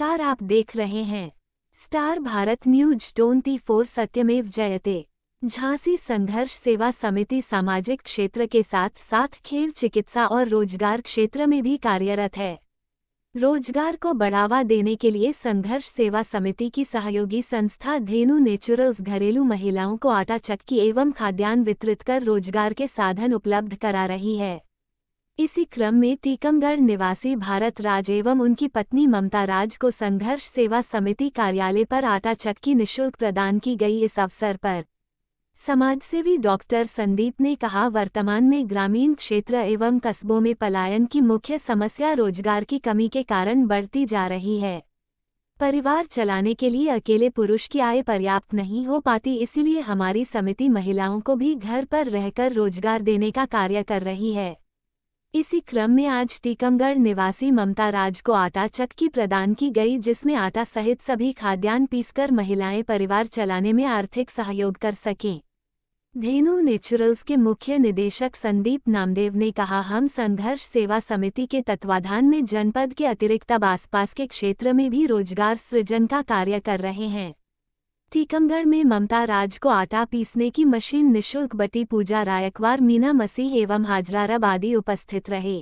नमस्कार, आप देख रहे हैं स्टार भारत न्यूज 24 सत्यमेव जयते। झांसी संघर्ष सेवा समिति सामाजिक क्षेत्र के साथ साथ खेल, चिकित्सा और रोजगार क्षेत्र में भी कार्यरत है। रोजगार को बढ़ावा देने के लिए संघर्ष सेवा समिति की सहयोगी संस्था धेनु नेचुरल्स घरेलू महिलाओं को आटा, चक्की एवं खाद्यान्न वितरित कर रोजगार के साधन उपलब्ध करा रही है। इसी क्रम में टीकमगढ़ निवासी भारत राज एवं उनकी पत्नी ममता राज को संघर्ष सेवा समिति कार्यालय पर आटा चक्की निःशुल्क प्रदान की गई। इस अवसर पर समाजसेवी डॉक्टर संदीप ने कहा, वर्तमान में ग्रामीण क्षेत्र एवं कस्बों में पलायन की मुख्य समस्या रोजगार की कमी के कारण बढ़ती जा रही है। परिवार चलाने के लिए अकेले पुरुष की आय पर्याप्त नहीं हो पाती, इसीलिए हमारी समिति महिलाओं को भी घर पर रहकर रोजगार देने का कार्य कर रही है। इसी क्रम में आज टीकमगढ़ निवासी ममता राज को आटा चक्की प्रदान की गई, जिसमें आटा सहित सभी खाद्यान्न पीसकर महिलाएं परिवार चलाने में आर्थिक सहयोग कर सकें। धेनु नेचुरल्स के मुख्य निदेशक संदीप नामदेव ने कहा, हम संघर्ष सेवा समिति के तत्वाधान में जनपद के अतिरिक्त अब आसपास के क्षेत्र में भी रोजगार सृजन का कार्य कर रहे हैं। टीकमगढ़ में ममता राज को आटा पीसने की मशीन निःशुल्क बटी। पूजा रायकवार, मीना मसीह एवं हाजरा रब आदि उपस्थित रहे।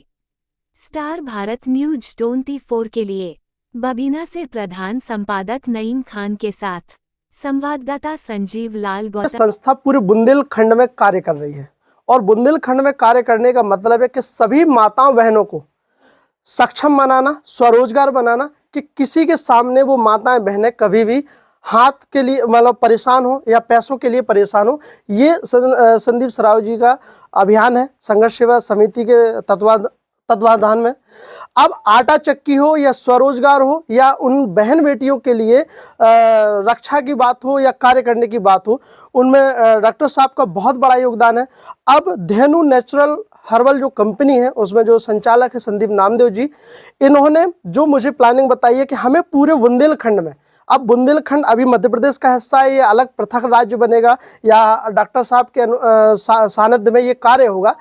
स्टार भारत न्यूज 24 के लिए बबीना से प्रधान संपादक नईम खान के साथ संवाददाता संजीव लाल गौतम। संस्था पूरे बुंदेलखंड में कार्य कर रही है और बुंदेलखंड में कार्य करने का मतलब है कि सभी माताओं बहनों को सक्षम बनाना, स्वरोजगार बनाना, कि किसी के सामने वो माताएं बहनें कभी भी हाथ के लिए मतलब परेशान हो या पैसों के लिए परेशान हो। ये संदीप सराव जी का अभियान है संघर्ष सेवा समिति के तत्वाधान में। अब आटा चक्की हो या स्वरोजगार हो या उन बहन बेटियों के लिए रक्षा की बात हो या कार्य करने की बात हो, उनमें डॉक्टर साहब का बहुत बड़ा योगदान है। अब धेनु नेचुरल हर्बल जो कंपनी है उसमें जो संचालक है संदीप नामदेव जी, इन्होंने जो मुझे प्लानिंग बताई है कि हमें पूरे बुंदेलखंड में, अब बुंदेलखंड अभी मध्य प्रदेश का हिस्सा है, ये अलग पृथक राज्य बनेगा या डॉक्टर साहब के सानिध्य में ये कार्य होगा,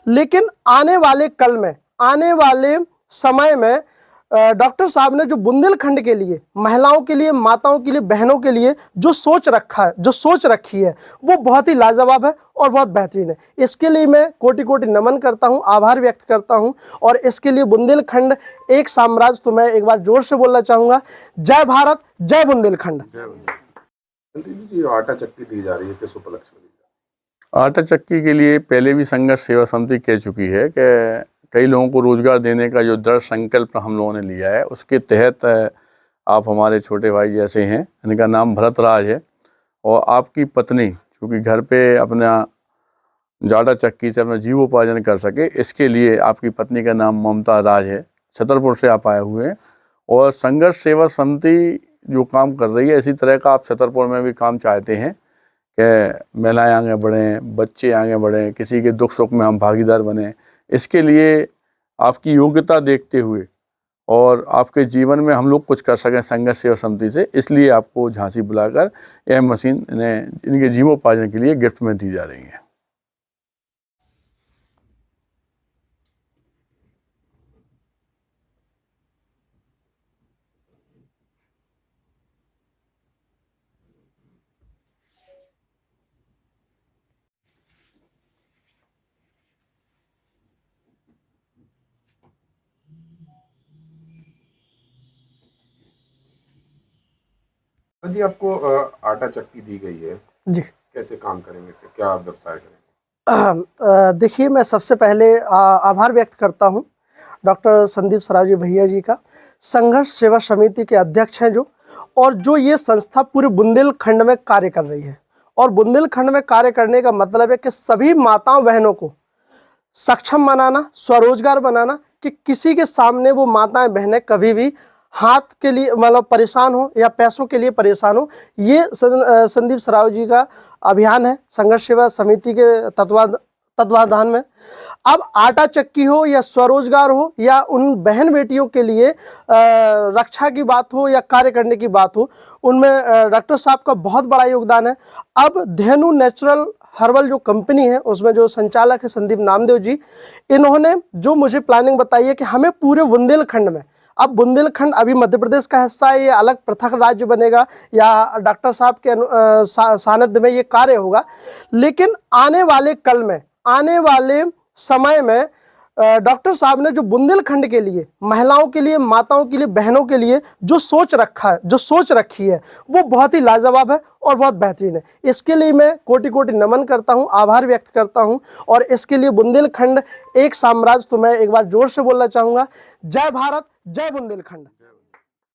लेकिन आने वाले कल में, आने वाले समय में डॉक्टर साहब ने जो बुंदेलखंड के लिए, महिलाओं के लिए, माताओं के लिए, बहनों के लिए जो सोच रखी है वो बहुत ही लाजवाब है और बहुत बेहतरीन है। इसके लिए मैं कोटि कोटि नमन करता हूं, आभार व्यक्त करता हूं। और इसके लिए बुंदेलखंड एक साम्राज्य, तो मैं एक बार जोर से बोलना चाहूँगा, जय भारत, जय बुंदेलखंड। जी, आटा चक्की दी जा रही है, किस उपलक्ष्य में दी जा रही है? आटा चक्की के लिए पहले भी संघर्ष सेवा समिति कह चुकी है कि कई लोगों को रोजगार देने का जो दृढ़ संकल्प हम लोगों ने लिया है, उसके तहत आप हमारे छोटे भाई जैसे हैं, इनका नाम भरत राज है और आपकी पत्नी, चूँकि घर पे अपना आटा चक्की से अपना जीवोपार्जन कर सके, इसके लिए आपकी पत्नी का नाम ममता राज है। छतरपुर से आप आए हुए हैं और संघर्ष सेवा समिति जो काम कर रही है, इसी तरह का आप छतरपुर में भी काम चाहते हैं कि महिलाएँ आगे बढ़ें, बच्चे आगे बढ़ें, किसी के दुख सुख में हम भागीदार बने। इसके लिए आपकी योग्यता देखते हुए और आपके जीवन में हम लोग कुछ कर सकें संघर्ष सेवा समिति से, इसलिए आपको झांसी बुलाकर यह मशीन इनके जीवोपार्जन के लिए गिफ्ट में दी जा रही है। जी, आपको आटा चक्की दी गई है जी, कैसे काम करेंगे, इससे क्या व्यवसाय करेंगे? देखिए, मैं सबसे पहले आभार व्यक्त करता हूं डॉक्टर संदीप सराव जी भैया जी का। संघर्ष सेवा समिति के अध्यक्ष हैं जो, और जो ये संस्था पूरे बुंदेलखंड में कार्य कर रही है। और बुंदेलखंड में कार्य करने का मतलब है कि सभी माताओं बहनों को सक्षम बनाना, स्वरोजगार बनाना, कि किसी के सामने वो माताएं बहनें कभी भी हाथ के लिए मतलब परेशान हो या पैसों के लिए परेशान हो। ये संदीप सराव जी का अभियान है संघर्ष सेवा समिति के तत्वाधान में। अब आटा चक्की हो या स्वरोजगार हो या उन बहन बेटियों के लिए रक्षा की बात हो या कार्य करने की बात हो, उनमें डॉक्टर साहब का बहुत बड़ा योगदान है। अब धेनु नेचुरल हर्बल जो कंपनी है उसमें जो संचालक है संदीप नामदेव जी, इन्होंने जो मुझे प्लानिंग बताई है कि हमें पूरे बुंदेलखंड में, अब बुंदेलखंड अभी मध्य प्रदेश का हिस्सा है, ये अलग पृथक राज्य बनेगा या डॉक्टर साहब के सानिध्य में ये कार्य होगा। लेकिन आने वाले कल में, आने वाले समय में डॉक्टर साहब ने जो बुंदेलखंड के लिए, महिलाओं के लिए, माताओं के लिए, बहनों के लिए जो सोच रखी है वो बहुत ही लाजवाब है और बहुत बेहतरीन है। इसके लिए मैं कोटि कोटि नमन करता हूं, आभार व्यक्त करता हूं। और इसके लिए बुंदेलखंड एक साम्राज्य, तो मैं एक बार जोर से बोलना चाहूँगा, जय भारत, जय बुंदेलखंड।